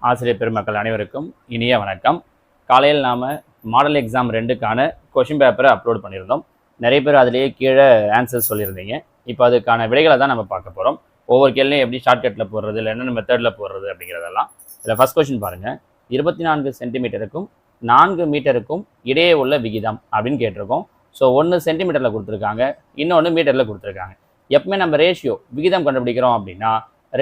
ஆசிரியர் பெருமக்கள் அனைவருக்கும் இனிய வணக்கம். காலையில் நாம் மாடல் எக்ஸாம் 2க்கான கொஷின் பேப்பரை அப்லோட் பண்ணியிருந்தோம். நிறைய பேர் அதிலேயே கீழே ஆன்சர்ஸ் சொல்லியிருந்தீங்க. இப்போ அதுக்கான விடைகளை தான் நம்ம பார்க்க போகிறோம். ஒவ்வொரு கேள்வியும் எப்படி ஷார்ட்கட்டில் போடுறது, இல்லை என்னென்ன மெத்தடில் போடுறது அப்படிங்கிறதெல்லாம். இதில் ஃபஸ்ட் கொஷின் பாருங்கள். 24 சென்டிமீட்டருக்கும் 4 மீட்டருக்கும் இடையே உள்ள விகிதம் அப்படின்னு கேட்டிருக்கோம். ஸோ 1 சென்டிமீட்டரில் கொடுத்துருக்காங்க, இன்னொன்று மீட்டரில் கொடுத்துருக்காங்க. எப்பவுமே நம்ம ரேஷியோ விகிதம் கண்டுபிடிக்கிறோம் அப்படின்னா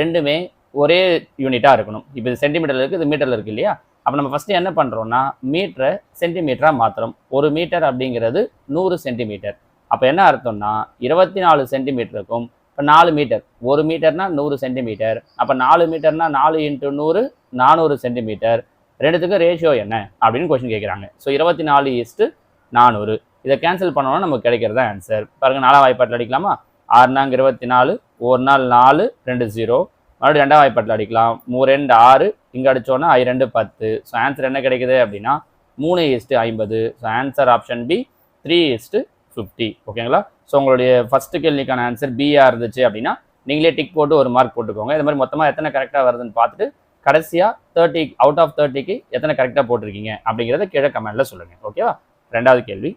ரெண்டுமே ஒரே யூனிட்டாக இருக்கணும். இப்போ இது சென்டிமீட்டரில் இருக்குது, இது மீட்டரில் இருக்குது இல்லையா? அப்போ நம்ம ஃபஸ்ட்டு என்ன பண்ணுறோம்னா மீட்டரை சென்டிமீட்டராக மாற்றுறோம். ஒரு மீட்டர் அப்படிங்கிறது 100 சென்டிமீட்டர். அப்போ என்ன அர்த்தம்னா 24 சென்டிமீட்டருக்கும் இப்போ 4 மீட்டர், ஒரு மீட்டர்னா 100 சென்டிமீட்டர். அப்போ 4 மீட்டர்னா 4 × 100 400 சென்டிமீட்டர். ரெண்டுத்துக்கும் ரேஷியோ என்ன அப்படின்னு கொஸ்டின் கேட்குறாங்க. ஸோ 24:400. இதை கேன்சல் பண்ணோன்னா நமக்கு கிடைக்கிறதா ஆன்சர். பாருங்கள், 4ஆம் வாய்ப்பாட்டில் அடிக்கலாமா? 6 நாங்க 24, 1 நாள் 4, 2 0. மறுபடியும் 2ஆம் வாய்ப்பாட்டில் அடிக்கலாம். 3 2 6, இங்கே அடித்தோன்னா 2 10. ஸோ ஆன்சர் என்ன கிடைக்குது அப்படின்னா 3:50. So answer option B 3:50. ஓகேங்களா? ஸோ உங்களுடைய ஃபஸ்ட்டு கேள்விக்கான ஆன்சர் பியாக இருந்துச்சு அப்படின்னா நீங்களே டிக் போட்டு ஒரு மார்க் போட்டுக்கோங்க. இது மாதிரி மொத்தமாக எத்தனை கரெக்டாக வருதுன்னு பார்த்துட்டு கடைசியாக 30 அவுட் ஆஃப் 30க்கு எத்தனை கரெக்டாக போட்டிருக்கீங்க அப்படிங்கிறத கீழே கமெண்ட்டில் சொல்லுங்கள். ஓகேவா? ரெண்டாவது கேள்வி,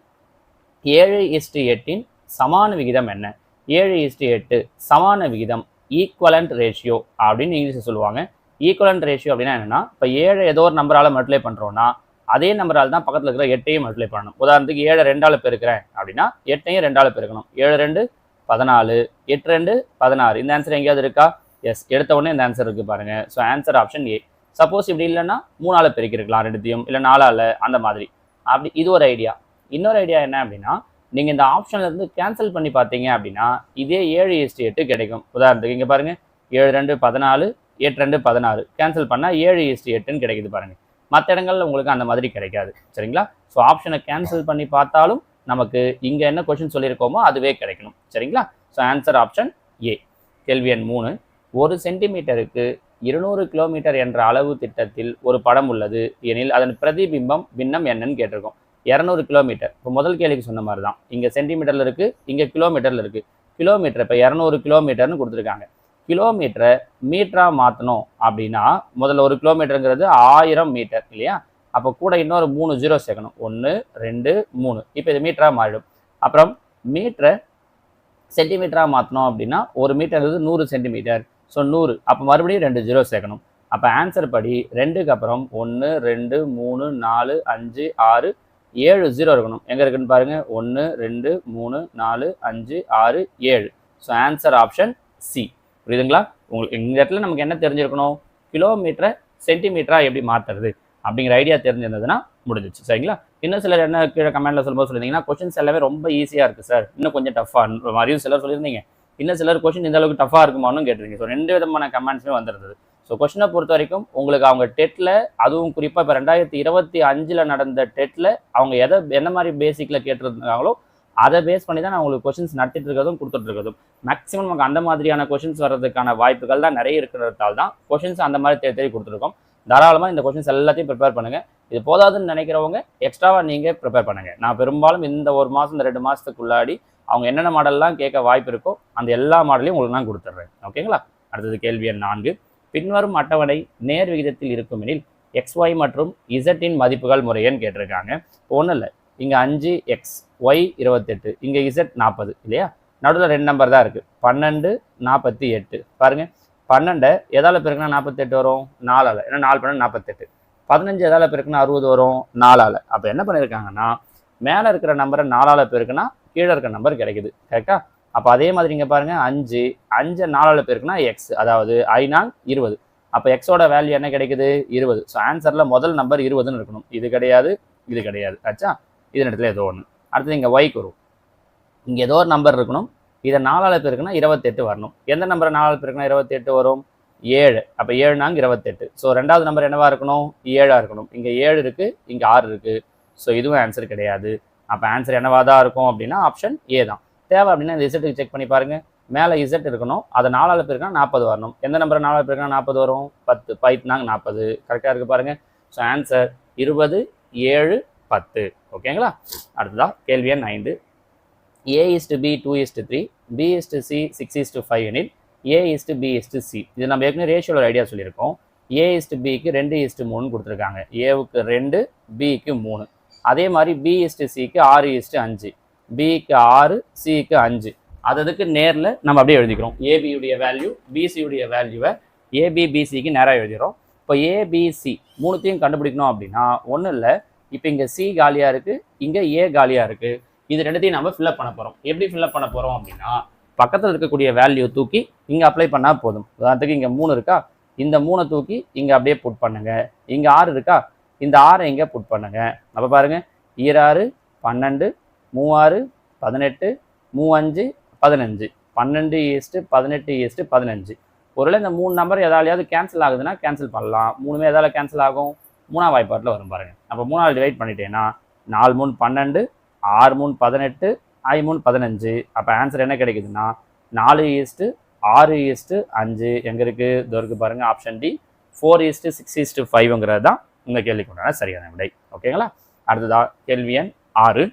7:8 சமான விகிதம் என்ன? 7:8 சமான விகிதம் ஈக்குவலண்ட் ரேஷியோ அப்படின்னு இங்கிலீஷில் சொல்லுவாங்க. ஈக்குவலண்ட் ரேஷியோ அப்படின்னா என்னன்னா, இப்போ 7 ஏதோ ஒரு நம்பரால் மல்டிப்ளை பண்ணுறோன்னா அதே நம்பரால் தான் பக்கத்தில் இருக்கிற 8ஐயும் மல்டிப்ளை பண்ணணும். உதாரணத்துக்கு 7 2ஆல் பெருக்கிறேன் அப்படின்னா 8ஐயும் 2ஆல் பெருக்கணும். 7 2 14, 8 2 16. இந்த ஆன்சர் எங்கேயாவது இருக்கா? எஸ், எடுத்த உடனே இந்த ஆன்சர் இருக்குது பாருங்கள். So answer option A. Suppose இப்படி இல்லைன்னா 3ஆல் பெருக்கிருக்கலாம் ரெண்டுத்தையும், இல்லை 4ஆல், அந்த மாதிரி. அப்படி இது ஒரு ஐடியா. இன்னொரு ஐடியா என்ன அப்படின்னா, நீங்கள் இந்த ஆப்ஷன்லேருந்து கேன்சல் பண்ணி பார்த்தீங்க அப்படின்னா இதே 7:8 கிடைக்கும். உதாரணத்துக்கு இங்கே பாருங்கள், 7 2 14, 8 2 16. கேன்சல் பண்ணால் 7:8ன்னு கிடைக்குது பாருங்கள். மற்ற இடங்களில் உங்களுக்கு அந்த மாதிரி கிடைக்காது. சரிங்களா? ஸோ ஆப்ஷனை கேன்சல் பண்ணி பார்த்தாலும் நமக்கு இங்கே என்ன கொஷின் சொல்லியிருக்கோமோ அதுவே கிடைக்கணும். சரிங்களா? So answer option A. கேள்வி எண் 3, 1 சென்டிமீட்டருக்கு 200 கிலோமீட்டர் என்ற அளவு திட்டத்தில் ஒரு படம் உள்ளது எனில் அதன் பிரதிபிம்பம் பின்னம் என்னன்னு கேட்டிருக்கோம். 200 கிலோமீட்டர். இப்போ முதல் கேள்விக்கு சொன்ன மாதிரி தான், இங்கே சென்டிமீட்டரில் இருக்குது, இங்கே கிலோமீட்டரில் இருக்குது. கிலோமீட்டர் இப்போ 200 கிலோமீட்டர்னு கொடுத்துருக்காங்க. கிலோமீட்டரை மீட்டராக மாற்றணும் அப்படின்னா முதல்ல 1 கிலோமீட்டருங்கிறது 1000 மீட்டர் இல்லையா? அப்போ கூட இன்னொரு 3 0 சேர்க்கணும். 1 2 3. இப்போ இது மீட்டராக மாறிடும். அப்புறம் மீட்டரை சென்டிமீட்டராக மாற்றணும் அப்படின்னா ஒரு மீட்டர் 100 சென்டிமீட்டர். ஸோ 100. அப்போ மறுபடியும் 2 0 சேர்க்கணும். அப்போ ஆன்சர் படி 2க்கு அப்புறம் 1 2 3 4 5 6 7 0 இருக்கணும். எங்கே இருக்குன்னு பாருங்கள், 1 2 3 4 5 6 7. So answer option C. புரியுதுங்களா? உங்களுக்கு இந்த இடத்துல நமக்கு என்ன தெரிஞ்சிருக்கணும்? கிலோமீட்டரை சென்டிமீட்டராக எப்படி மாற்றுறது அப்படிங்கிற ஐடியா தெரிஞ்சிருந்ததுன்னா முடிஞ்சிச்சு. சரிங்களா? இன்னும் சிலர் என்ன கீழே கமெண்ட்டில் சொல்லும்போது சொல்லியிருந்தீங்கன்னா கொஷின்ஸ் எல்லாமே ரொம்ப ஈஸியாக இருக்குது சார், இன்னும் கொஞ்சம் டஃபாக மாதிரியும் சிலர் சொல்லியிருந்தீங்க. இன்னும் சிலர் கொஷின் இந்த அளவுக்கு டஃபாக இருக்குமான்னு கேட்டிருந்தீங்க. ஸோ 2 விதமான கமெண்ட்ஸுமே வந்துருந்தது. ஸோ கொஷினை பொறுத்த வரைக்கும் உங்களுக்கு அவங்க டெட்டில், அதுவும் குறிப்பாக இப்போ 2025 நடந்த டெட்டில் அவங்க என்ன மாதிரி பேசிக்கில் கேட்டிருந்தாங்களோ அதை பேஸ் பண்ணி தான் நான் உங்களுக்கு கொஷின்ஸ் நடத்திட்டு இருக்கிறதும் கொடுத்துட்ருக்கிறதும். மேக்ஸிமம் நமக்கு அந்த மாதிரியான கொஷின்ஸ் வர்றதுக்கான வாய்ப்புகள் தான் நிறைய இருக்கிறதால தான் கொஷின்ஸ் அந்த மாதிரி தேடி கொடுத்துருக்கோம். தாராளமாக இந்த கொஷின்ஸ் எல்லாத்தையும் ப்ரிப்பேர் பண்ணுங்கள். இது போதாதுன்னு நினைக்கிறவங்க எக்ஸ்ட்ராவாக நீங்கள் ப்ரிப்பேர் பண்ணுங்கள். நான் பெரும்பாலும் இந்த 1 மாதம் இந்த 2 மாதத்துக்குள்ளாடி அவங்க என்னென்ன மாடல்லாம் கேட்க வாய்ப்பு இருக்கோ அந்த எல்லா மாடலையும் உங்களுக்கு நான் கொடுத்துட்றேன். ஓகேங்களா? அடுத்தது கேள்வி எண் 4, பின்வரும் அட்டவணை நேர் விகிதத்தில் இருக்கும் எனில் XY மற்றும் Z மதிப்புகள் முறையன்னு கேட்டிருக்காங்க. ஒன்றும் இல்லை, இங்கே 5x, y 28, இங்கே Z 40 இல்லையா? நடுவில் 2 நம்பர் தான் இருக்குது, 12 48. பாருங்கள், 12 எதால் பெருக்குனா 48 வரும்? 4ஆல். ஏன்னா 4 12 48. 15 எதால் பெருக்குனா 60 வரும்? 4ஆல். அப்போ என்ன பண்ணியிருக்காங்கன்னா மேலே இருக்கிற நம்பரை 4ஆல் பெருக்குனா கீழே இருக்கிற நம்பர் கிடைக்குது. கரெக்டாக? அப்போ அதே மாதிரி இங்கே பாருங்கள், 5 4ஆல் பெருக்குனா எக்ஸ், அதாவது 20. அப்போ எக்ஸோட வேல்யூ என்ன கிடைக்குது? 20. ஸோ ஆன்சரில் முதல் நம்பர் 20ன்னு இருக்கணும். இது கிடையாது, இது கிடையாது. ஆச்சா? இதன் இடத்துல ஏதோ ஒன்று. அடுத்தது இங்கே ஒய்க்கு வரும். இங்கே ஏதோ ஒரு நம்பர் இருக்கணும். இதை 4ஆல் பெருக்குனா 28 வரணும். எந்த நம்பரை 4ஆல் பெருக்குனா 28 வரும்? 7. அப்போ 7 நாங்க 28. ஸோ ரெண்டாவது நம்பர் என்னவா இருக்கணும்? 7ஆக இருக்கணும். இங்கே 7 இருக்குது, இங்கே 6 இருக்குது. ஸோ இதுவும் ஆன்சர் கிடையாது. அப்போ ஆன்சர் என்னவா தான் இருக்கும் அப்படின்னா ஆப்ஷன் ஏ தான். தேவை அப்படின்னா இந்த இசட்டுக்கு செக் பண்ணி பாருங்கள். மேலே இசட் இருக்கணும், அதை 4ஆல் பெருக்குனா 40 வரணும். எந்த நம்பரை 4ஆல் பெருக்குனா 40 வரும்? 10. 5 40. கரெக்டாக இருக்குது பாருங்கள். So answer 20 7 10. ஓகேங்களா? அடுத்ததான் கேள்வி எண் 5, A:B 2:3, B:C 6:5 எனில் A:B:C. இது நம்ம ஏற்கனவே ரேஷியோட ஐடியா சொல்லியிருக்கோம். A/Bக்கு 2:3 கொடுத்துருக்காங்க. ஏவுக்கு 2, பிக்கு 3. அதே மாதிரி B/Cக்கு 6:5, பிக்கு 6, சிக்கு 5. அதுக்கு நேரில் நம்ம அப்படியே எழுதிக்கிறோம். ஏபியுடைய வேல்யூ பிசியுடைய வேல்யூவை ஏபிபிசிக்கு நேராக எழுதிக்கிறோம். இப்போ ஏபிசி மூணுத்தையும் கண்டுபிடிக்கணும் அப்படின்னா ஒன்றும் இல்லை, இப்போ இங்கே சி காலியாக இருக்குது, இங்கே ஏ காலியாக இருக்குது. இது ரெண்டுத்தையும் நம்ம ஃபில்அப் பண்ண போகிறோம். எப்படி ஃபில்அப் பண்ண போகிறோம் அப்படின்னா பக்கத்தில் இருக்கக்கூடிய வேல்யூ தூக்கி இங்கே அப்ளை பண்ணால் போதும். உதாரணத்துக்கு இங்கே 3 இருக்கா, இந்த 3 தூக்கி இங்கே அப்படியே புட் பண்ணுங்க. இங்கே 6 இருக்கா, இந்த 6 இங்கே புட் பண்ணுங்க. அப்போ பாருங்க 26 12 36 18 35 15 12:18:15. ஒருவேளை இந்த 3 நம்பர் எதாலையாவது கேன்சல் ஆகுதுன்னா கேன்சல் பண்ணலாம். 3மே எதால கேன்சல் ஆகும், 3ஆம் வாய்ப்பாட்டில் வரும் பாருங்க. அப்போ 3ஆல் டிவைட் பண்ணிட்டேன்னா 4 3 12, 6 3 18, 5 3 15. அப்போ ஆன்சர் என்ன கிடைக்குதுன்னா 4:6:5 எங்கே இருக்குது, இதோ இருக்கு பாருங்க, ஆப்ஷன் டி. 4:6:5 தான் இந்த கேள்விக்கு உண்டான சரியான விடை. ஓகேங்களா. அடுத்ததா கேள்வி எண் 6.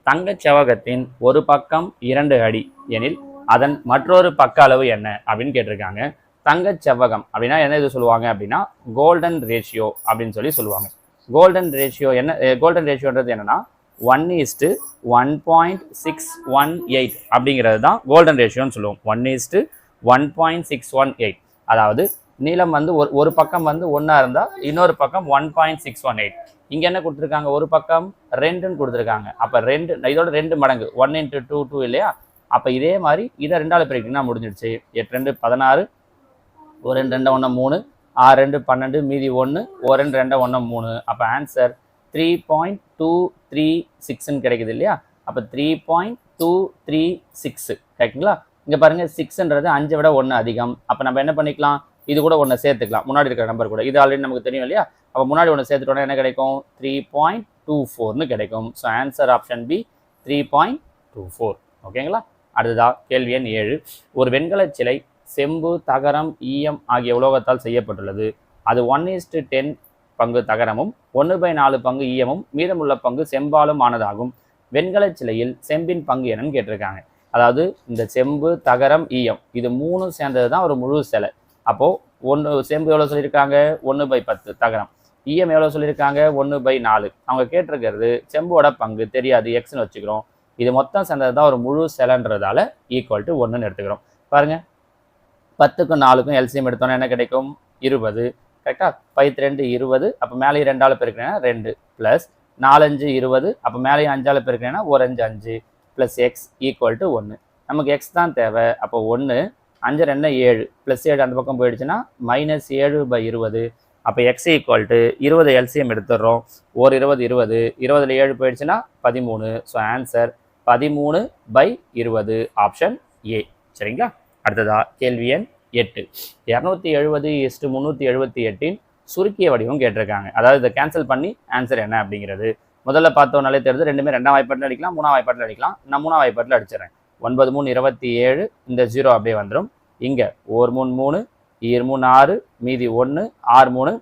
தங்கச் செவ்வகத்தின் ஒரு பக்கம் 2 அடி எனில் அதன் மற்றொரு பக்க அளவு என்ன அப்படின்னு கேட்டிருக்காங்க. தங்கச் செவ்வகம் அப்படின்னா என்ன இது சொல்லுவாங்க அப்படின்னா கோல்டன் ரேஷியோ அப்படின்னு சொல்லுவாங்க. கோல்டன் ரேஷியோ என்ன, கோல்டன் ரேஷியோன்றது என்னன்னா 1:1.618 அப்படிங்கிறது தான் கோல்டன் ரேஷியோன்னு சொல்லுவோம். 1:1.618. அதாவது நீளம் வந்து ஒரு பக்கம் வந்து 1 இருந்தால் இன்னொரு பக்கம் 1.618. இங்கே என்ன கொடுத்துருக்காங்க, ஒரு பக்கம் 2ன்னு கொடுத்துருக்காங்க. அப்போ 2 இதோட 2 மடங்கு 1 × 2 2 இல்லையா. அப்போ இதே மாதிரி இதை 2ஆல் பிரிக்கிங்கன்னா முடிஞ்சிடுச்சு. 8 2 16, 1 2 2 1 3, 6 2 12, மீதி 1, 1 2 2 1 3. அப்போ ஆன்சர் 3.236ன்னு கிடைக்குது இல்லையா. அப்போ 3.236 கரெக்டுங்களா. இங்கே பாருங்கள் 6ன்றது 5 விட 1 அதிகம். அப்போ நம்ம என்ன பண்ணிக்கலாம், இது கூட 1 சேர்த்துக்கலாம், முன்னாடி இருக்கிற நம்பர் கூட. இது ஆல்ரெடி நமக்கு தெரியும் இல்லையா. அப்போ முன்னாடி 1 சேர்த்துட்டோன்னா என்ன கிடைக்கும், 3.24ன்னு கிடைக்கும். So answer option B 3.24. ஓகேங்களா. அடுத்ததா கேள்வி எண் 7. ஒரு வெண்கல சிலை செம்பு, தகரம், ஈயம் ஆகிய உலோகத்தால் செய்யப்பட்டுள்ளது. அது 1:10 பங்கு தகரமும் 1/4 பங்கு ஈயமும் மீதமுள்ள பங்கு செம்பாலும் ஆனதாகும். வெண்கல சிலையில் செம்பின் பங்கு என்னன்னு கேட்டிருக்காங்க. அதாவது இந்த செம்பு, தகரம், ஈயம் இது 3 சேர்ந்தது தான் ஒரு முழு சிலை. அப்போது 1 செம்பு எவ்வளோ சொல்லியிருக்காங்க, 1/10 தகரம். ஈயம் எவ்வளோ சொல்லியிருக்காங்க, 1/4. அவங்க கேட்டிருக்கிறது செம்போட பங்கு தெரியாது, எக்ஸ்ன்னு வச்சுக்கிறோம். இது மொத்தம் சேர்ந்தது தான் ஒரு முழு சிலைன்றதால ஈக்குவல் டு 1ன்னு எடுத்துக்கிறோம். பாருங்கள் 10க்கும் 4க்கும் எல்சிஎம் எடுத்தோன்னா என்ன கிடைக்கும், 20. கரெக்டாக. 5 2 20. அப்போ மேலேயும் 2ஆல் பெருக்கிறேன்னா 2 ப்ளஸ் 4 5 20. அப்போ மேலேயும் 5ஆல் பெருக்கிறேன்னா 1 5 5 ப்ளஸ் எக்ஸ் ஈக்குவல் டு 1. நமக்கு எக்ஸ் தான் தேவை. அப்போ 1 5 2 7 ப்ளஸ் 7 அந்த பக்கம் போயிடுச்சுன்னா -7/20. அப்போ எக்ஸ் ஈக்குவல் டு 20 எல்சிஎம் எடுத்துடுறோம். 1 20 20, 20ல் 7 போயிடுச்சுன்னா 13. So answer 13/20 option A. சரிங்களா. அடுத்ததா கேள்வி எண் 8. 270:378 சுருக்கிய வடிவம் கேட்டிருக்காங்க. அதாவது இதை கேன்சல் பண்ணி ஆன்சர் என்ன அப்படிங்கிறது முதல்ல பார்த்தோன்னாலே தெரியுது. ரெண்டுமே 2ஆம் வாய்ப்பாட்டில் அடிக்கலாம், 3ஆம் வாய்ப்பாட்டில் அடிக்கலாம். நான் 3ஆம் வாய்ப்பாட்டில் அடிச்சிடறேன். 9 3 27, இந்த 0 அப்படியே வந்துடும். இங்கே 1 3 3, 2 3 6, மீதி 1, 6 3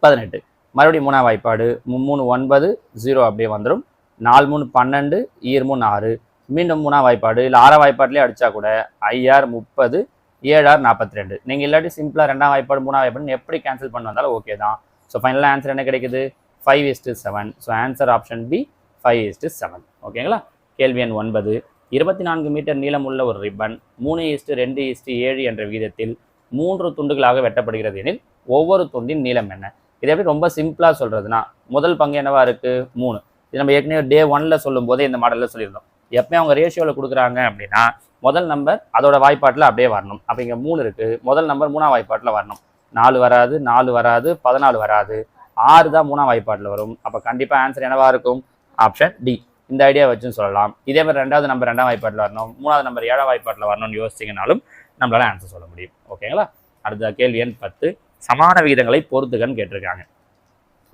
18. மறுபடியும் 3ஆம் வாய்ப்பாடு 3 9, 0 அப்படியே வந்துடும். 4 3 12, 2 3 6, மீண்டும் 3ஆம் வாய்ப்பாடு இல்லை 6ஆம் வாய்ப்பாட்டிலே அடித்தா கூட 5 30, 7 42. நீங்கள் இல்லாட்டி சிம்பிளாக 2ஆம் வாய்ப்பாடு 3ஆம் வாய்ப்பாடு எப்படி கேன்சல் பண்ண வந்தாலும் ஓகே தான். ஸோ ஃபைனலாக ஆன்சர் என்ன கிடைக்குது, 5:7. So answer option B 5:7. ஓகேங்களா. கேள்வி எண் 9. 24 மீட்டர் நீளம் உள்ள ஒரு ரிப்பன் 3:2:7 என்ற விகிதத்தில் 3 துண்டுகளாக வெட்டப்படுகிறது எனில் ஒவ்வொரு துண்டின் நீளம் என்ன? இதை எப்படி ரொம்ப சிம்பிளாக சொல்கிறதுனா முதல் பங்கு என்னவா இருக்குது, 3. இது நம்ம ஏற்கனவே டே 1ல் சொல்லும் போதே இந்த மாடலில் சொல்லியிருந்தோம். எப்பவுமே அவங்க ரேஷியோவில் கொடுக்குறாங்க அப்படின்னா முதல் நம்பர் அதோட வாய்ப்பாட்டில் அப்படியே வரணும். அப்போ இங்கே 3 இருக்குது, முதல் நம்பர் 3ஆம் வாய்ப்பாட்டில் வரணும். 4 வராது, 4 வராது, 14 வராது, 6 தான் 3ஆம் வாய்ப்பாட்டில் வரும். அப்போ கண்டிப்பாக ஆன்சர் என்னவா இருக்கும், ஆப்ஷன் டி. இந்த ஐடியா வச்சுன்னு சொல்லலாம். இதே மாதிரி 2வது நம்பர் 2ஆம் வாய்ப்பாட்டில் வரணும், 3வது நம்பர் 7ஆம் வாய்ப்பாட்டில் வரணும்னு யோசிச்சிங்கனாலும் நம்மளால ஆன்சர் சொல்ல முடியும். ஓகேங்களா. அடுத்த கேள்வி எண் 10. சமான விகிதங்களை பொறுத்துக்கன்னு கேட்டிருக்காங்க.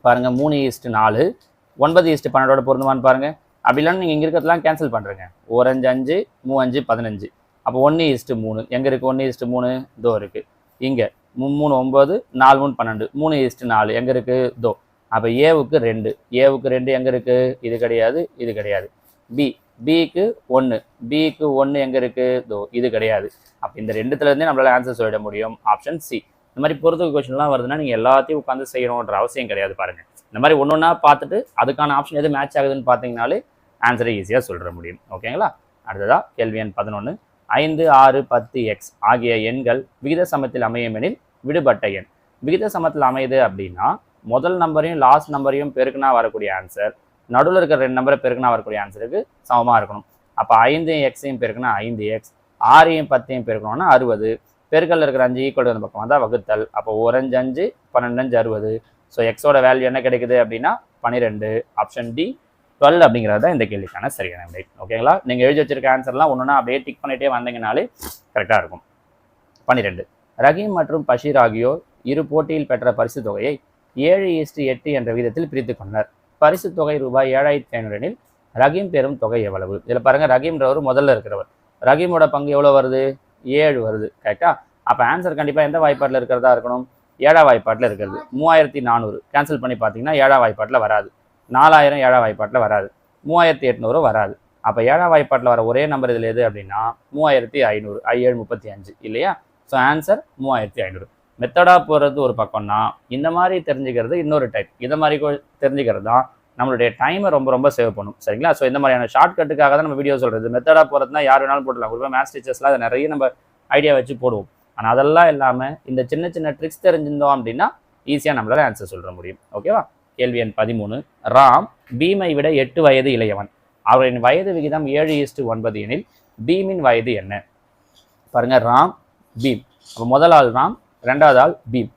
பாருங்கள் 3:4, 9:12 பொருந்துமான்னு பாருங்கள். அப்படி இல்லைன்னு நீங்கள் இங்கே இருக்கிறதுலாம் கேன்சல் பண்ணுறேங்க. 1 5 5, 3 5 15. அப்போ 1:3 எங்கே இருக்குது, 1:3 இதோ இருக்குது. இங்கே 3 9, 4 3 12, 3:4 எங்கே இருக்குது, இதோ. அப்போ ஏவுக்கு 2, ஏவுக்கு 2 எங்கே இருக்குது, இது கிடையாது, இது கிடையாது. பிக்கு 1, பிக்கு 1 எங்கே இருக்குது, இதோ இது கிடையாது. அப்போ இந்த 2த்துலேருந்தே நம்மளால் ஆன்சர் சொல்லிட முடியும், ஆப்ஷன் சி. இந்த மாதிரி பொறுத்துக்கு கொஸ்டின்லாம் வருதுன்னா நீங்கள் எல்லாத்தையும் உட்காந்து செய்யணுன்ற அவசியம் கிடையாது பாருங்கள். இந்த மாதிரி ஒன்று ஒன்றா பார்த்துட்டு அதுக்கான ஆப்ஷன் எது மேட்ச் ஆகுதுன்னு பார்த்தீங்கனாலே ஆன்சரை ஈஸியாக சொல்லிட முடியும். ஓகேங்களா? அடுத்ததாக கேள்வி எண் 11. 5, 6, 10, எக்ஸ் ஆகிய எண்கள் விகித சமத்தில் அமையும் எனில் விடுபட்ட எண். விகித சமத்தில் அமையுது அப்படின்னா முதல் நம்பரையும் லாஸ்ட் நம்பரையும் பெருக்குனா வரக்கூடிய ஆன்சர் நடுவில் இருக்கிற 2 நம்பரை பெருக்குனா வரக்கூடிய ஆன்சருக்கு சமமாக இருக்கணும். அப்போ 5 எக்ஸையும் பெருக்குனா 5x, 6 10 பெருக்கணும்னா 60. பெருக்கல் இருக்கிற 5 ஈக்குவல் அந்த பக்கம் தான் வகுத்தல். அப்போ 1 5 5 12 5 60. ஸோ எக்ஸோட வேல்யூ என்ன கிடைக்குது அப்படின்னா 12. ஆப்ஷன் டி 12 அப்படிங்கிறது தான் இந்த கேள்விக்கான சரியான விடை. ஓகேங்களா? நீங்கள் எழுதி வச்சிருக்க ஆன்சர்லாம் ஒன்றுனா அப்படியே டிக் பண்ணிட்டே வந்தீங்கனாலே கரெக்டாக இருக்கும். 12. ரஹீம் மற்றும் பஷீர் ஆகியோர் இரு போட்டியில் பெற்ற பரிசு தொகையை 7:8 என்ற விகிதத்தில் பிரித்து கொண்டனர். பரிசு தொகை ரூபாய் 7500 எனில் ரஹீம் பெறும் தொகை எவ்வளவு? இதில் பாருங்கள், ரஹீம்ன்றவர் முதல்ல இருக்கிறவர். ரஹீமோட பங்கு எவ்வளோ வருது? 7 வருது. கரெக்டா? அப்போ ஆன்சர் கண்டிப்பாக எந்த வாய்ப்பாட்டில் இருக்கிறதா இருக்கணும்? 7ஆம் வாய்ப்பாட்டில் இருக்கிறது. 3400 கேன்சல் பண்ணி பார்த்தீங்கன்னா 7ஆம் வாய்ப்பாட்டில் வராது. 4000 7ஆம் வாய்ப்பாட்டில் வராது. 3800 வராது. அப்போ 7ஆம் வாய்ப்பாட்டில் வர ஒரே நம்பர் இதில் எது அப்படின்னா 3500. 7 35 இல்லையா? So answer 3500. மெத்தடாக போகிறது ஒரு பக்கம்னா இந்த மாதிரி தெரிஞ்சுக்கிறது இன்னொரு டைப். இந்த மாதிரி தெரிஞ்சுக்கிறது தான் நம்மளுடைய டைமை ரொம்ப ரொம்ப சேவ் பண்ணும். சரிங்களா? ஸோ இந்த மாதிரியான ஷார்ட்கட்டுக்காக தான் நம்ம வீடியோ சொல்கிறது. மெத்தடாக போகிறதுனா யார் வேணாலும் போடலாம். குறிப்பாக மேத்ஸ் டீச்சர்ஸ்லாம் அதை நிறைய நம்ம ஐடியா வச்சு போடுவோம். ஆனால் அதெல்லாம் இல்லாமல் இந்த சின்ன சின்ன ட்ரிக்ஸ் தெரிஞ்சிருந்தோம் அப்படின்னா ஈஸியாக நம்மளால ஆன்சர் சொல்ல முடியும். ஓகேவா? கேள்வி எண் 13. ராம் பீமை விட 8 வயது இளையவன். அவரின் வயது விகிதம் 7:9 எனில் பீமின் வயது என்ன? பாருங்க, ராம் பீம். அப்போ முதல் ஆள் ராம், ரெண்டாவது ஆள் பீம்.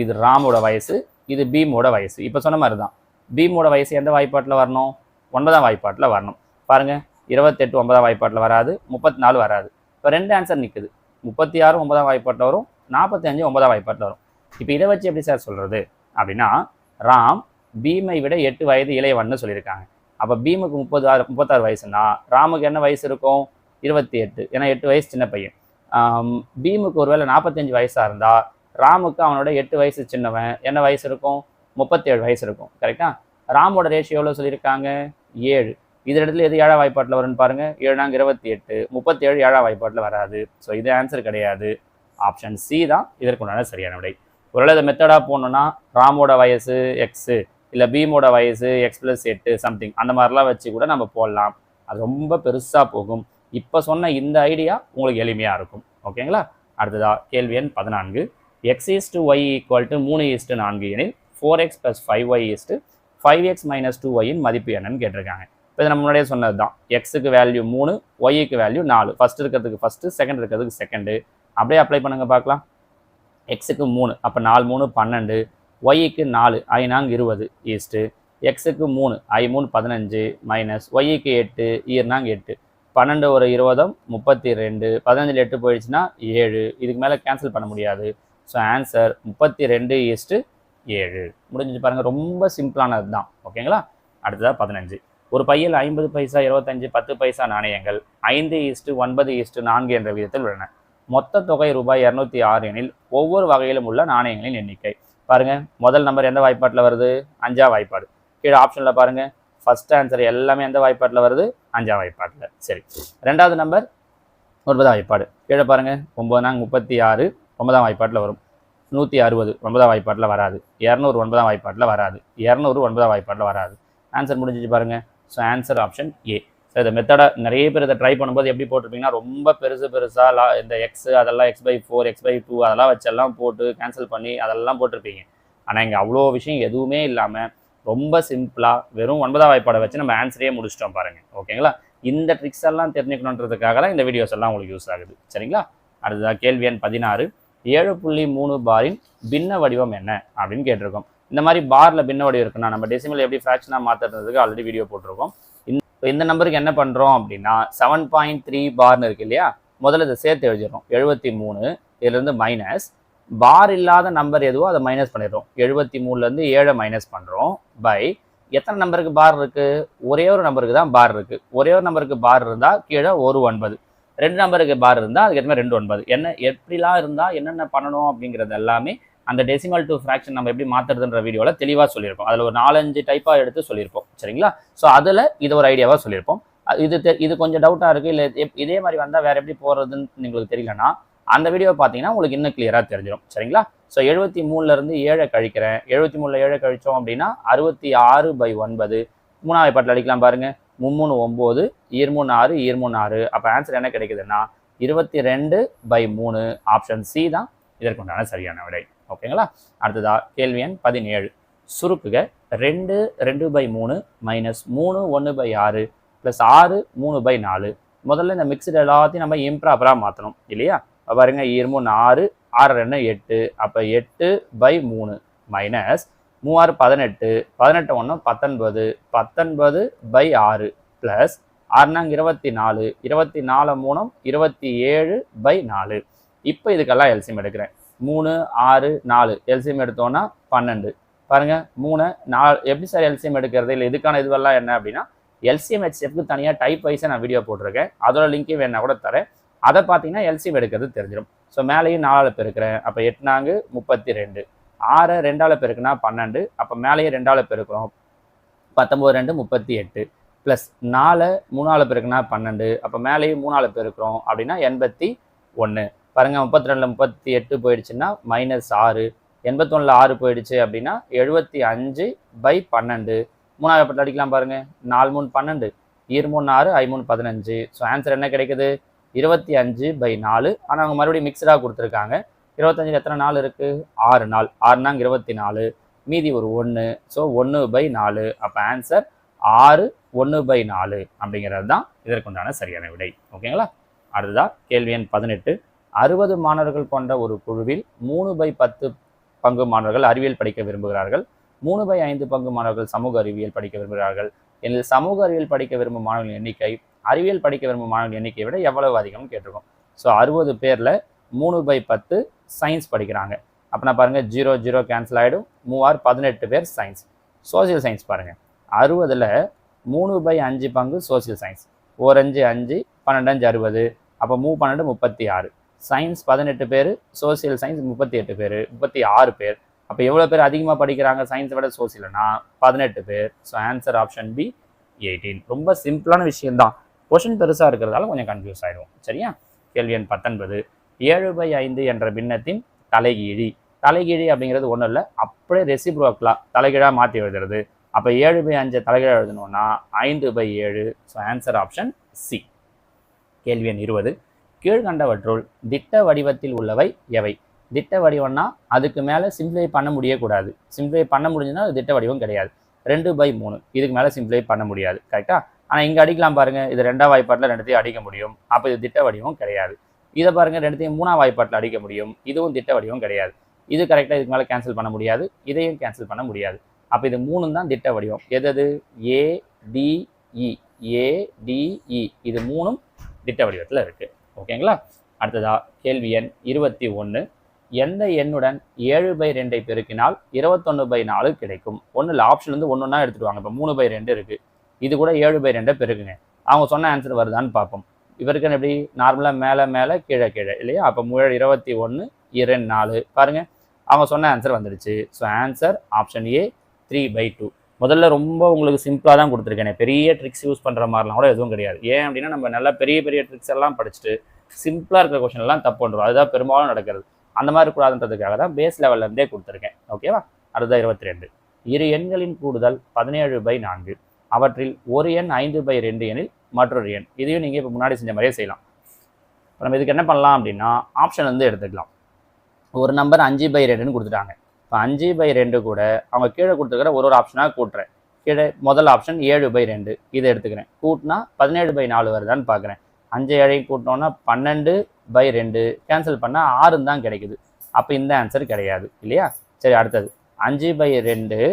இது ராமோட வயசு, இது பீமோட வயசு. இப்போ சொன்ன மாதிரி தான் பீமோட வயசு எந்த வாய்ப்பாட்டில் வரணும்? 9ஆம் வாய்ப்பாட்டில் வரணும். பாருங்க, 28 9ஆம் வாய்ப்பாட்டில் வராது, 34 வராது. இப்போ 2 ஆன்சர் நிற்குது. 36 9ஆம் வாய்ப்பாட்டில் வரும், 45 9ஆம் வாய்ப்பாட்டில் வரும். இப்போ இதை வச்சு எப்படி சார் சொல்கிறது அப்படின்னா, ராம் பீமை விட 8 வயது இளையவன்னு சொல்லியிருக்காங்க. அப்போ பீமுக்கு 36 வயசுன்னா ராமுக்கு என்ன வயசு இருக்கும்? 28. ஏன்னா 8 வயசு சின்ன பையன். பீமுக்கு ஒருவேளை 45 வயசாக இருந்தால் ராமுக்கு அவனோட 8 வயசு சின்னவன் என்ன வயசு இருக்கும்? 37 வயசு இருக்கும். கரெக்டா? ராமோட ரேஷியோ எவ்வளோ சொல்லியிருக்காங்க? 7. இது இடத்துல எது 7ஆம் வாய்ப்பாட்டில் வரும்னு பாருங்க. 7 28. 37 7ஆம் வாய்ப்பாட்டில் வராது. ஸோ இது ஆன்சர் கிடையாது. ஆப்ஷன் சி தான் இதற்குண்டான சரியான விடை. ஒருவேளை இதை மெத்தடாக போகணுன்னா ராமோட வயசு எக்ஸு, இல்லை பீமோட வயசு x+8 சம்திங் அந்த மாதிரிலாம் வச்சு கூட நம்ம போடலாம். அது ரொம்ப பெருசாக போகும். இப்போ சொன்ன இந்த ஐடியா உங்களுக்கு எளிமையாக இருக்கும். ஓகேங்களா? அடுத்ததா கேள்வி எண் 14. x:y = 3:4 எனில் 4x + 5y 5x - 2yன் மதிப்பு என்னன்னு கேட்டிருக்காங்க. இப்போ இது நம்ம முன்னாடியே சொன்னது தான். எக்ஸுக்கு வேல்யூ 3, ஒய்க்கு வேல்யூ 4. ஃபஸ்ட் இருக்கிறதுக்கு ஃபஸ்ட்டு, செகண்ட் இருக்கிறதுக்கு செகண்டு. அப்படியே அப்ளை பண்ணுங்க பார்க்கலாம். எக்ஸுக்கு 3, அப்போ 4 3 12, ஒய்க்கு 4 ஐநாங் 20 ஈஸ்ட்டு, எக்ஸுக்கு 3 I3 15 மைனஸ் ஒய்க்கு 8 ஈர்னாங் 8. 12 ஒரு 20 32, 15 8 போயிடுச்சுன்னா 7. இதுக்கு மேலே கேன்சல் பண்ண முடியாது. So answer 32:7. முடிஞ்சு பாருங்கள், ரொம்ப சிம்பிளானது தான். ஓகேங்களா? அடுத்ததாக 15. ஒரு பையில் 50 பைசா 25 10 பைசா நாணயங்கள் 5:9:4 என்ற விதத்தில் உள்ளன. மொத்த தொகை ரூபாய் 206 எனில் ஒவ்வொரு வகையிலும் உள்ள நாணயங்களின் எண்ணிக்கை. பாருங்க, முதல் நம்பர் எந்த வாய்ப்பாட்டில் வருது? 5ஆம் வாய்ப்பாடு. கீழே ஆப்ஷனில் பாருங்க, ஃபர்ஸ்ட் ஆன்சர் எல்லாமே எந்த வாய்ப்பாட்டில் வருது? 5ஆம் வாய்ப்பாட்டில். சரி, ரெண்டாவது நம்பர் 9ஆம் வாய்ப்பாடு. கீழே பாருங்க, 9 36 9ஆம் வாய்ப்பாட்டில் வரும். 160 9ஆம் வாய்ப்பாட்டில் வராது. 200 9ஆம் வாய்ப்பாட்டில் வராது. 200 9ஆம் வாய்ப்பாட்டில் வராது. ஆன்சர் முடிஞ்சிச்சு பாருங்க. So answer option A. So இந்த மெத்தடை நிறைய பேர் இதை ட்ரை பண்ணும்போது எப்படி போட்டிருப்பீங்கன்னா, ரொம்ப பெருசாக இந்த எக்ஸு அதெல்லாம் x/4 x/2 அதெல்லாம் வச்செல்லாம் போட்டு கேன்சல் பண்ணி அதெல்லாம் போட்டிருப்பீங்க. ஆனால் இங்கே அவ்வளோ விஷயம் எதுவுமே இல்லாமல் ரொம்ப சிம்பிளாக வெறும் 9ஆம் வாய்ப்பாடை வச்சு நம்ம ஆன்சரே முடிச்சிட்டோம் பாருங்கள். ஓகேங்களா? இந்த ட்ரிக்ஸ் எல்லாம் தெரிஞ்சுக்கணுன்றதுக்காக தான் இந்த வீடியோஸ் எல்லாம் உங்களுக்கு யூஸ் ஆகுது. சரிங்களா? அடுத்ததாக கேள்வி எண் 16. 7.3 பாரின் பின்ன வடிவம் என்ன அப்படின்னு கேட்டிருக்கோம். இந்த மாதிரி பாரில் பின்ன வடிவம் இருக்குன்னா நம்ம டெசிமல் எப்படி ஃப்ராக்ஷனாக மாற்றுறதுக்கு ஆல்ரெடி வீடியோ போட்டிருக்கோம். இந்த நம்பருக்கு என்ன பண்ணுறோம் அப்படின்னா 7.3 பார்னு இருக்கு இல்லையா? முதல்ல இதை சேர்த்து எழுதிடுறோம். 73 இதுலேருந்து மைனஸ் பார் இல்லாத நம்பர் எதுவோ அதை மைனஸ் பண்ணிடுறோம். 73லேருந்து 7 மைனஸ் பண்ணுறோம் பை எத்தனை நம்பருக்கு பார் இருக்குது? ஒரே ஒரு நம்பருக்கு தான் பார் இருக்குது. ஒரே ஒரு நம்பருக்கு பார் இருந்தால் கீழே ஒரு 9. 2 நம்பருக்கு பார் இருந்தால் அதுக்கு எத்தனை 2 9. என்ன எப்படிலாம் இருந்தால் என்னென்ன பண்ணணும் அப்படிங்கிறது எல்லாமே அந்த டெசிமல் டு ஃப்ராக்ஷன் நம்ம எப்படி மாற்றுறதுன்ற வீடியோவில் தெளிவாக சொல்லியிருப்போம். அதில் ஒரு 4-5 டைப்பாக எடுத்து சொல்லியிருப்போம். சரிங்களா? ஸோ அதில் இது ஒரு ஐடியாவாக சொல்லியிருப்போம். இது கொஞ்சம் டவுட்டாக இருக்குது, இல்லை இதே மாதிரி வந்தால் வேறு எப்படி போகிறதுன்னு உங்களுக்கு தெரியலன்னா அந்த வீடியோ பார்த்தீங்கன்னா உங்களுக்கு இன்னும் கிளியராக தெரிஞ்சிடும். சரிங்களா? ஸோ 73லேருந்து 7 கழிக்கிறேன். 73ல் 7 கழித்தோம் அப்படின்னா 66/9. 3ஆம் வாய்ப்பாட்டில் அடிக்கலாம் பாருங்கள். 3 9, 2 6, 6. அப்போ ஆன்சர் என்ன கிடைக்குதுன்னா 22/3. ஆப்ஷன் சி தான் இதற்குண்டான சரியான விடை. ஓகேங்களா? அடுத்ததா கேள்வி எண் 17. சுருக்குக 2 2/3 மைனஸ் 3 1/6 ப்ளஸ் 6 3/4. முதல்ல இந்த மிக்சடு எல்லாத்தையும் நம்ம இம்ப்ராப்பராக மாற்றணும் இல்லையா? பாருங்க 2 6, 6 2 8. அப்போ 8/3 மைனஸ் 3 18, 18 1 19, 19/6 ப்ளஸ் 6 24, 24 3 27/4. இப்போ இதுக்கெல்லாம் எல்சியம் எடுக்கிறேன். 3 6 4 எல்சியம் எடுத்தோன்னா 12. பாருங்க 3 4 எப்படி சார் எல்சியம் எடுக்கிறது? இல்லை இதுக்கான இதுவெல்லாம் என்ன அப்படின்னா எல்சிஎம் ஹெச்எஃப்க்கு தனியாக டைப் வைஸாக நான் வீடியோ போட்டிருக்கேன். அதோட லிங்க்கையும் வேணா கூட தரேன். அதை பார்த்தீங்கன்னா எல்சிஎம் எடுக்கிறது தெரிஞ்சிடும். ஸோ மேலேயும் 4 பெருக்கிறேன். அப்போ 8 4 32. 6 2ஆல் பெருக்குனா 12. அப்போ மேலேயும் 2ஆல் பெருக்கிறோம். 19 2 38. ப்ளஸ் 4 3ஆல் பெருக்குனா 12. அப்போ மேலேயும் 3ஆல் பெருக்கிறோம் அப்படின்னா 81. பாருங்கள் 32ல் 38 போயிடுச்சுன்னா -6. 81ல் 6 போயிடுச்சு அப்படின்னா 75/12. 3ஆம் வாய்ப்பாட்டில் அடிக்கலாம் பாருங்கள். 4 3 12, 2 3 6, 5 3 15. ஸோ ஆன்சர் என்ன கிடைக்குது? 25/4. ஆனால் அவங்க மறுபடியும் மிக்சடாக கொடுத்துருக்காங்க. 25 எத்தனை நாள் இருக்குது? 6 நாள். 6 நாங்க 24. மீதி ஒரு 1. ஸோ 1/4. அப்போ ஆன்சர் 6 1/4 அப்படிங்கிறது தான் இதற்குண்டான சரியான விடை. ஓகேங்களா? அடுத்ததாக கேள்வி எண் 18. 60 மாணவர்கள் கொண்ட ஒரு குழுவில் 3/10 பங்கு மாணவர்கள் அறிவியல் படிக்க விரும்புகிறார்கள். 3/5 பங்கு மாணவர்கள் சமூக அறிவியல் படிக்க விரும்புகிறார்கள். எனில் சமூக அறிவியல் படிக்க விரும்பும் மாணவர்களின் எண்ணிக்கை அறிவியல் படிக்க விரும்பும் மாணவர்களின் எண்ணிக்கையை விட எவ்வளவு அதிகம்னு கேட்டிருக்கோம். ஸோ 60 பேரில் 3/10 சயின்ஸ் படிக்கிறாங்க. அப்படின்னா பாருங்கள் 0 0 கேன்சல் ஆகிடும். 3 18 பேர் சயின்ஸ். சோசியல் சயின்ஸ் பாருங்கள் 60ல் 3/5 பங்கு சோசியல் சயின்ஸ். 1 5 5, 12 5 60. அப்போ 3 12 36. சயின்ஸ் 18 பேர், சோசியல் சயின்ஸ் 38 பேர், 36 பேர். அப்போ எவ்வளோ பேர் அதிகமாக படிக்கிறாங்க சயின்ஸை விட சோசியல்னா 18 பேர். So answer option B 18. ரொம்ப சிம்பிளான விஷயம்தான். கொஷின் பெருசாக இருக்கிறதால கொஞ்சம் கன்ஃபியூஸ் ஆகிடும். சரியா? கேள்வி எண் 19. 7/5 என்ற பின்னத்தின் தலைகீழி. தலைகீழி அப்படிங்கிறது ஒன்றும் இல்லை, அப்படியே ரெசிப்ரோக்கலாக தலைகீழாக மாற்றி எழுதுறது. அப்போ 7/5 தலைகீழாக எழுதணும்னா 5/7. So answer option C. கேள்வி எண் 20. கீழ்கண்டவற்றுள் திட்ட வடிவத்தில் உள்ளவை எவை? திட்ட வடிவம்னா அதுக்கு மேலே சிம்பிளை பண்ண முடியக்கூடாது. சிம்பிளை பண்ண முடிஞ்சுன்னா அது திட்ட வடிவம் கிடையாது. 2/3 இதுக்கு மேலே சிம்பிளை பண்ண முடியாது. கரெக்டாக? ஆனால் இங்கே அடிக்கலாம் பாருங்கள். இது 2ஆம் வாய்ப்பாட்டில் 2த்தையும் அடிக்க முடியும். அப்போ இது திட்ட வடிவம் கிடையாது. இதை பாருங்கள் 2த்தையும் 3ஆம் வாய்ப்பாட்டில் அடிக்க முடியும். இதுவும் திட்ட வடிவம் கிடையாது. இது கரெக்டாக இதுக்கு மேலே கேன்சல் பண்ண முடியாது. இதையும் கேன்சல் பண்ண முடியாது. அப்போ இது 3 தான் திட்ட வடிவம். எது? ADE. ADE இது 3ம் திட்ட வடிவத்தில் இருக்குது. ஓகேங்களா? அடுத்ததா கேள்வி எண் 21. எந்த எண்ணுடன் 7/2 பெருக்கினால் 21/4 கிடைக்கும்? ஒன்றில் ஆப்ஷன் வந்து ஒன்றுன்னா எடுத்துட்டு வாங்க. இப்போ 3/2 இருக்குது. இது கூட 7/2 பெருக்குங்க. அவங்க சொன்ன ஆன்சர் வருதான்னு பார்ப்போம். இவருக்கு எப்படி நார்மலாக மேலே மேலே கீழே கீழே இல்லையா? அப்போ 21 2 4 பாருங்கள் அவங்க சொன்ன ஆன்சர் வந்துடுச்சு. So answer option A 3/2. முதல்ல ரொம்ப உங்களுக்கு சிம்பிளாக தான் கொடுத்துருக்கேன். பெரிய ட்ரிக்ஸ் யூஸ் பண்ணுற மாதிரிலாம் கூட எதுவும் கிடையாது. ஏன் அப்படின்னா நம்ம நல்லா பெரிய பெரிய ட்ரிக்ஸ் எல்லாம் படிச்சுட்டு சிம்பிளாக இருக்கிற கொஷின் எல்லாம் தப்பு பண்ணுறோம். அதுதான் பெரும்பாலும் நடக்கிறது. அந்த மாதிரி கூடாதுன்றதுக்காக தான் பேஸ் லெவல்லேருந்தே கொடுத்துருக்கேன். ஓகேவா? அடுத்த 22. இரு எண்களின் கூடுதல் 17/4. அவற்றில் ஒரு எண் 5/2 எனில் மற்றொரு எண். இதையும் நீங்கள் இப்போ முன்னாடி செஞ்ச மாதிரியே செய்யலாம். நம்ம இதுக்கு என்ன பண்ணலாம் அப்படின்னா ஆப்ஷன் வந்து எடுத்துக்கலாம். ஒரு நம்பர் 5/2ன்னு கொடுத்துட்டாங்க. இப்போ 5/2 கூட அவங்க கீழே கொடுத்துருக்கிற ஒரு ஆப்ஷனாக கூட்டுறேன். கீழே முதல் ஆப்ஷன் 7/2 இதை எடுத்துக்கிறேன். கூட்டினா 17/4 வருதான்னு பார்க்குறேன். 5 7 கூட்டினோன்னா 12/2 கேன்சல் பண்ணால் 6 தான் கிடைக்குது. அப்போ இந்த ஆன்சர் கிடையாது இல்லையா? சரி, அடுத்தது 5/2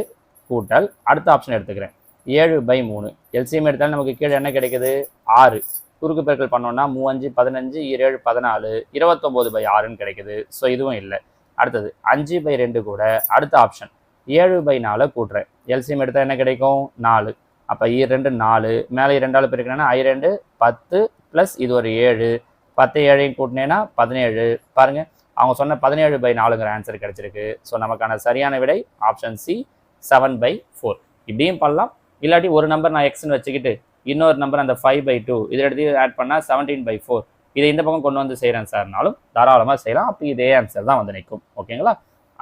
கூட்டல் அடுத்த ஆப்ஷன் எடுத்துக்கிறேன் 7/3. எல்சிஎம் எடுத்தாலும் நமக்கு கீழே என்ன கிடைக்குது? 6. குறுக்கு பெருக்கல் பண்ணோன்னா 3 5 15 7 14 29/6ன்னு கிடைக்குது. ஸோ இதுவும் இல்லை. அடுத்தது 5/2 கூட அடுத்த ஆப்ஷன் 7/4 கூட்டுறேன். எல்சிஎம் எடுத்தால் என்ன கிடைக்கும்? 4. அப்போ 2 4 மேலே 2ஆல் பெருக்கினேன்னா 2 10 ப்ளஸ் இது ஒரு 7. 10 7 கூட்டினேன்னா 17. பாருங்கள் அவங்க சொன்ன 17/4ங்கிற ஆன்சர் கிடைச்சிருக்கு. ஸோ நமக்கான சரியான விடை ஆப்ஷன் சி 7/4. இப்படியும் பண்ணலாம். இல்லாட்டி ஒரு நம்பர் நான் எக்ஸ்ன்னு வச்சுக்கிட்டு இன்னொரு நம்பர் அந்த 5/2 இதை எடுத்து ஆட் பண்ணால் 17/4. இதை இந்த பக்கம் கொண்டு வந்து செய்கிறேன் சார்னாலும் தாராளமாக செய்யலாம். அப்போ இதே ஆன்சர் தான் வந்து நிற்கும். ஓகேங்களா?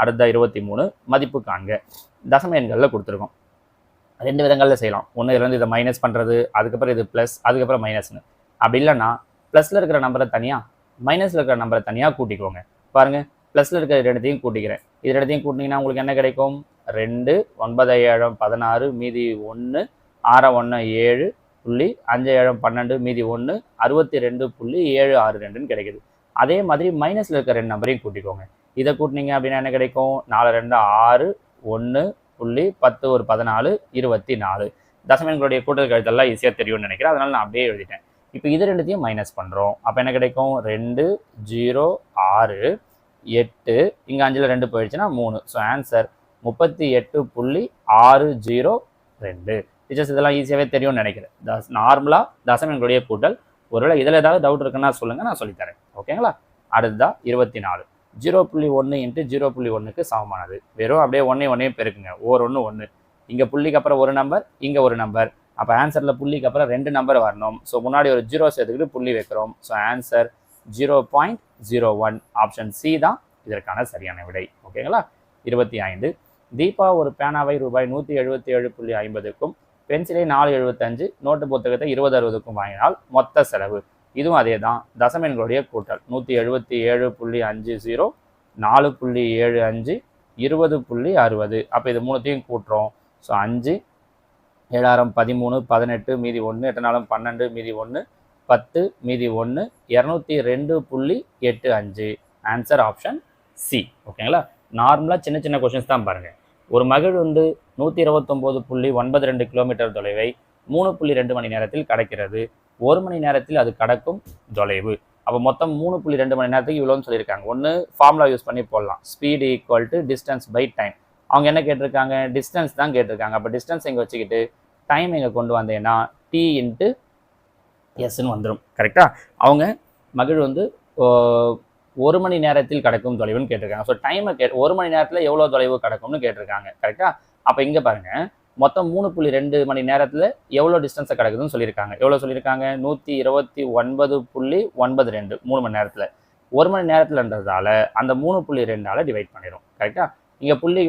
அடுத்த 23 மதிப்பு காண்க. தசம எண்களில் கொடுத்துருக்கோம். 2 விதங்களில் செய்யலாம். ஒன்று இதுலேருந்து இதை மைனஸ் பண்ணுறது, அதுக்கப்புறம் இது ப்ளஸ், அதுக்கப்புறம் மைனஸ்னு. அப்படி இல்லைன்னா ப்ளஸில் இருக்கிற நம்பரை தனியாக, மைனஸில் இருக்கிற நம்பரை தனியாக கூட்டிக்கோங்க. பாருங்கள், ப்ளஸில் இருக்கிற ரெண்டுத்தையும் கூட்டிக்கிறேன். இது ரெண்டுத்தையும் கூட்டிங்கன்னா உங்களுக்கு என்ன கிடைக்கும்? 2 9 7 16 மீதி 1 6 1 7 புள்ளி 5 7 12 மீதி 1 62.762ன்னு கிடைக்குது. அதே மாதிரி மைனஸில் இருக்கிற 2 நம்பரையும் கூட்டிக்கோங்க. இதை கூட்டினீங்க அப்படின்னா என்ன கிடைக்கும்? 4 2 6 1 புள்ளி 10 ஒரு 14 24. தசமங்களுடைய கூட்டல் கழித்தெல்லாம் ஈஸியாக தெரியும்னு நினைக்கிறேன். அதனால நான் அப்படியே எழுதிட்டேன். இப்போ இது ரெண்டுத்தையும் மைனஸ் பண்ணுறோம். அப்போ என்ன கிடைக்கும்? 2 0 6 8 இங்கே 5ல் 2 போயிடுச்சுன்னா 3. So answer 38.602. டீச்சர்ஸ் இதெல்லாம் ஈஸியாகவே தெரியும்னு நினைக்கிறேன். நார்மலாக தசமங்களுடைய கூட்டல். ஒருவேளை இதில் ஏதாவது டவுட் இருக்குன்னா சொல்லுங்கள், நான் சொல்லித்தரேன். ஓகேங்களா? அடுத்ததான் 24. 0.1 இன்ட்டு 0.1க்கு சமமானது. வெறும் அப்படியே ஒன்றையும் பெருக்குங்க. ஓர் 1 1. இங்கே புள்ளிக்கு அப்புறம் ஒரு நம்பர், இங்கே ஒரு நம்பர். அப்போ ஆன்சரில் புள்ளிக்கு அப்புறம் 2 நம்பர் வரணும். ஸோ முன்னாடி ஒரு 0 சேர்த்துக்கிட்டு புள்ளி வைக்கிறோம். So answer 0.01. ஆப்ஷன் சி தான் இதற்கான சரியான விடை. ஓகேங்களா? 25. தீபா ஒரு பேனாவை ரூபாய் 177.50க்கும் பென்சிலை 4.75, நோட்டு புத்தகத்தை 20.60க்கும் வாங்கினால் மொத்த செலவு. இதுவும் அதே தான். தசம எண்களுடைய கூட்டல். 177.50 4.75 20.60. அப்போ இது மூணுத்தையும் கூட்டுறோம். ஸோ 5 7 13 18 மீதி 1 8 4 12 மீதி 1 10 மீதி 1 202.85. Answer option C. ஓகேங்களா? நார்மலாக சின்ன சின்ன கொஷின்ஸ் தான் பாருங்கள். ஒரு மகிழ் வந்து 129.92 கிலோமீட்டர் தொலைவை 3.2 மணி நேரத்தில் கடக்கிறது. 1 மணி நேரத்தில் அது கடக்கும் தொலைவு. அப்போ மொத்தம் 3.2 மணி நேரத்துக்கு இவ்வளோன்னு சொல்லியிருக்காங்க. ஒன்று ஃபார்முலா யூஸ் பண்ணி போடலாம். Speed equal to distance by time. அவங்க என்ன கேட்டிருக்காங்க? டிஸ்டன்ஸ் தான் கேட்டிருக்காங்க. அப்போ டிஸ்டன்ஸ் இங்கே வச்சுக்கிட்டு டைம் இங்கே கொண்டு வந்தேன்னா டி இன்ட்டு எஸ்ன்னு வந்துடும். கரெக்டாக? அவங்க மகிழ் வந்து 1 மணி நேரத்தில் கடக்கும் தொலைவுன்னு கேட்டிருக்காங்க. ஸோ டைமை 1 மணி நேரத்தில் எவ்வளோ தொலைவு கடக்கும்னு கேட்டிருக்காங்க. கரெக்டாக? அப்போ இங்கே பாருங்கள், மொத்தம் 3.2 மணி நேரத்தில் எவ்வளோ டிஸ்டன்ஸை கிடக்குதுன்னு சொல்லியிருக்காங்க. எவ்வளோ சொல்லியிருக்காங்க? 129.92. 3 மணி நேரத்தில். 1 மணி நேரத்தில்ன்றதால அந்த 3.2ஆல் டிவைட் பண்ணிடும். கரெக்டாக? இங்கே புள்ளி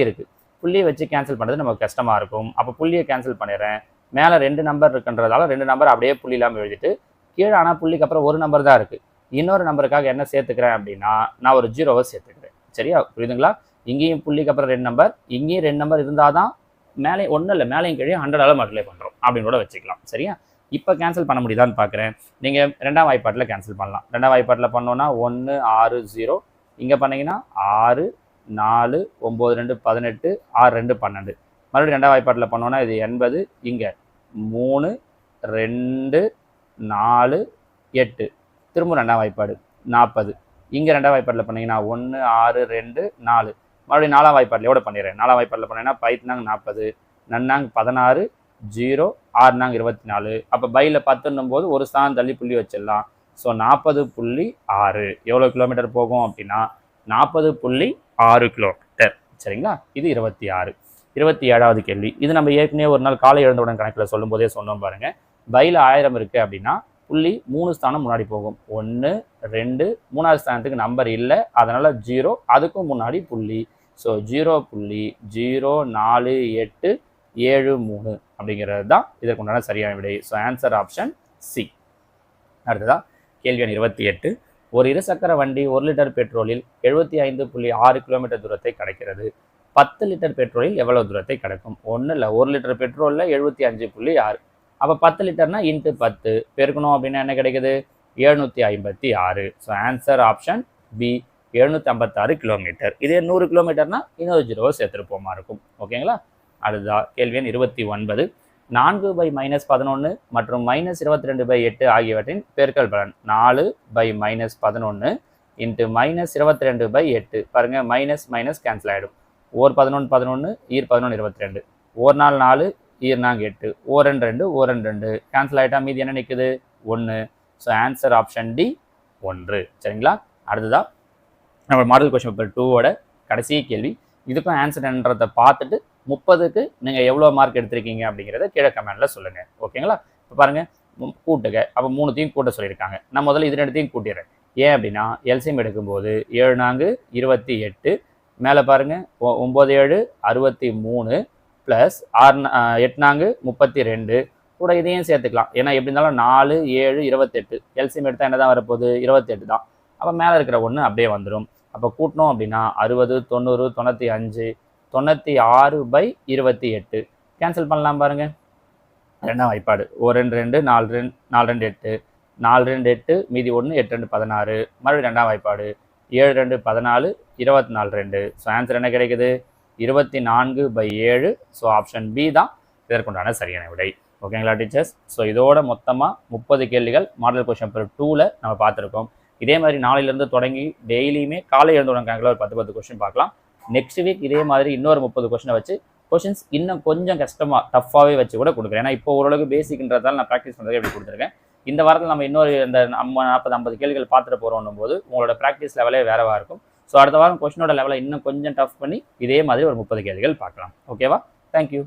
இருக்குது. புள்ளியை வச்சு கேன்சல் பண்ணுறது நமக்கு கஷ்டமாக இருக்கும். அப்போ புள்ளியை கேன்சல் பண்ணிடுறேன். மேலே 2 நம்பர் இருக்குன்றதால 2 நம்பர் அப்படியே புள்ளி இல்லாமல் எழுதிட்டு, கீழே ஆனால் புள்ளிக்கு அப்புறம் ஒரு நம்பர் தான் இருக்குது. இன்னொரு நம்பருக்காக என்ன சேர்த்துக்கிறேன் அப்படின்னா, நான் ஒரு 0வை சேர்த்துக்கிறேன். சரியா? புரியுதுங்களா? இங்கேயும் புள்ளிக்கு அப்புறம் 2 நம்பர், இங்கேயும் 2 நம்பர் இருந்தால் தான் மேலே ஒன்றும் இல்லை, மேலேயும் கீழே 100ஆல் மல்டிப்ளை பண்ணுறோம் அப்படின்னு கூட வச்சுக்கலாம். சரியா? இப்போ கேன்சல் பண்ண முடியுதான்னு பார்க்குறேன். நீங்கள் 2ஆம் வாய்ப்பாட்டில் கேன்சல் பண்ணலாம். 2ஆம் வாய்ப்பாட்டில் பண்ணோன்னா 1 6 0. இங்கே பண்ணிங்கன்னா 6 4 9 2 18 6 2 12. மறுபடியும் 2ஆம் வாய்ப்பாட்டில் பண்ணோன்னா இது 80. இங்கே 3 2 4 8. திரும்ப 2ஆம் வாய்ப்பாடு 40. இங்கே 2ஆம் வாய்ப்பாட்டில் பண்ணிங்கன்னா 1 6 2 4. மறுபடியும் 4ஆம் வாய்ப்பாட்டில் கூட பண்ணிடுறேன். 4ஆம் வாய்ப்பாட்டில் பண்ணிங்கன்னா 5 40 நன்னாங்க 16 0 6 24. அப்போ பையில் 10ன்னும் போது ஒரு ஸ்தானம் தள்ளி புள்ளி வச்சிடலாம். ஸோ 40.6 எவ்வளோ கிலோமீட்டர் போகும் அப்படின்னா 40.6 கிலோமீட்டர். சரிங்களா? இது 26. 27வது கேள்வி. இது நம்ம ஏற்கனவே ஒரு நாள் காலை எழுந்தவுடன் கணக்கில் சொல்லும் போதே சொன்னோம் பாருங்க. பையில் 1000 இருக்குது அப்படின்னா புள்ளி 3 ஸ்தானம் முன்னாடி போகும். 1 2 3வது ஸ்தானத்துக்கு நம்பர் இல்லை, அதனால 0, அதுக்கும் முன்னாடி புள்ளி. ஸோ 0.048773 அப்படிங்கிறது தான் இதற்கு உண்டான சரியான விடை. So answer option C. அடுத்ததா கேள்வி எண் 28. ஒரு இருசக்கர வண்டி 1 லிட்டர் பெட்ரோலில் 75.6 கிலோமீட்டர் தூரத்தை கடக்கிறது. 10 லிட்டர் பெட்ரோலில் எவ்வளவு தூரத்தை கடக்கும்? ஒன்றும் இல்லை, 1 லிட்டர் பெட்ரோலில் 75.6. அப்போ 10 லிட்டர்னா இன்ட்டு 10 பெருக்கணும் அப்படின்னா என்ன கிடைக்குது? 756. So answer option B, 756 kilometre. இதே 100 கிலோமீட்டர்னா இன்னொரு 0 சேர்த்துருப்போமா இருக்கும். ஓகேங்களா? அடுத்ததா கேள்வி எண் 29. 4/-11 மற்றும் -22/8 ஆகியவற்றின் பெருக்கல் பலன் 4/-11 இன்ட்டு -22/8. பாருங்கள், மைனஸ் மைனஸ் கேன்சல் ஆகிடும். ஓர் 11 11 ஈர் 11 22. ஓர் 4 4 ஈர் 4 8. ஓர் 2 2 ஓர் 2 2 கேன்சல் ஆகிட்டா மீதி என்ன நிற்குது? 1. So answer option D 1. சரிங்களா? அடுத்ததான் நம்ம மாடல் கொஸ்டின் பேப்பர் 2ஓட கடைசி கேள்வி. இதுக்கும் ஆன்சர் என்னன்றதை பார்த்துட்டு 30க்கு நீங்கள் எவ்வளோ மார்க் எடுத்திருக்கீங்க அப்படிங்கிறத கீழே கமெண்டில் சொல்லுங்கள். ஓகேங்களா? இப்போ பாருங்கள், கூட்டுக. அப்போ 3த்தையும் கூட்ட சொல்லியிருக்காங்க. நான் முதல்ல இது 2த்தையும் கூட்டிடுறேன். ஏன் அப்படின்னா எல்சிஎம் எடுக்கும்போது 7 4 28, மேலே பாருங்கள் 9 7 63 ப்ளஸ் 8 4 32 கூட இதையும் சேர்த்துக்கலாம். ஏன்னா எப்படி இருந்தாலும் 4 7 28 எல்சிஎம் எடுத்தால் என்ன தான் வரப்போகுது, 28 தான். அப்போ மேலே இருக்கிற ஒன்று அப்படியே வந்துடும். அப்போ கூட்டினோம் அப்படின்னா 60 90 95 96/28 கேன்சல் பண்ணலாம் பாருங்கள். 2ஆம் வாய்ப்பாடு 1 2 2 4 2 4 2 8 4 2 8 மீதி 1 8 2 16 மறுபடியும் 2ஆம் வாய்ப்பாடு 7 2 14 24 2. ஸோ ஆன்சர் என்ன கிடைக்குது, 24/7. ஸோ ஆப்ஷன் பி தான் இதற்குண்டான சரியான விடை. ஓகேங்களா டீச்சர்ஸ்? ஸோ இதோட மொத்தமாக 30 கேள்விகள் மாடல் கொஸ்டின் பேப்பர் 2ல் நம்ம பார்த்துருக்கோம். இதே மாதிரி நாளையிலேருந்து தொடங்கி டெய்லியுமே காலை எழுந்துடங்காங்களா ஒரு 10 கொஸ்டின் பார்க்கலாம். நெக்ஸ்ட் வீக் இதே மாதிரி இன்னொரு 30 கொஸ்டினை வச்சு கொஸ்டின்ஸ் இன்னும் கொஞ்சம் கஷ்டமாக டஃப்பாகவே வச்சு கூட கொடுக்குறேன். ஏன்னா இப்போ ஓரளவுக்கு பேசிக்ன்றதால நான் ப்ராக்டிஸ் பண்ணுறது எப்படி கொடுத்துருக்கேன். இந்த வாரத்தில் நம்ம இன்னொரு இந்த 40-50 கேள்விகள் பார்த்துட்டு போகிறோம் போது உங்களோட ப்ராக்டிஸ் லெவலே வேறவா இருக்கும். ஸோ அடுத்த வாரம் கொஸ்டினோட லெவலை இன்னும் கொஞ்சம் டஃப் பண்ணி இதே மாதிரி ஒரு 30 கேள்விகள் பார்க்கலாம். ஓகேவா? தேங்க்யூ.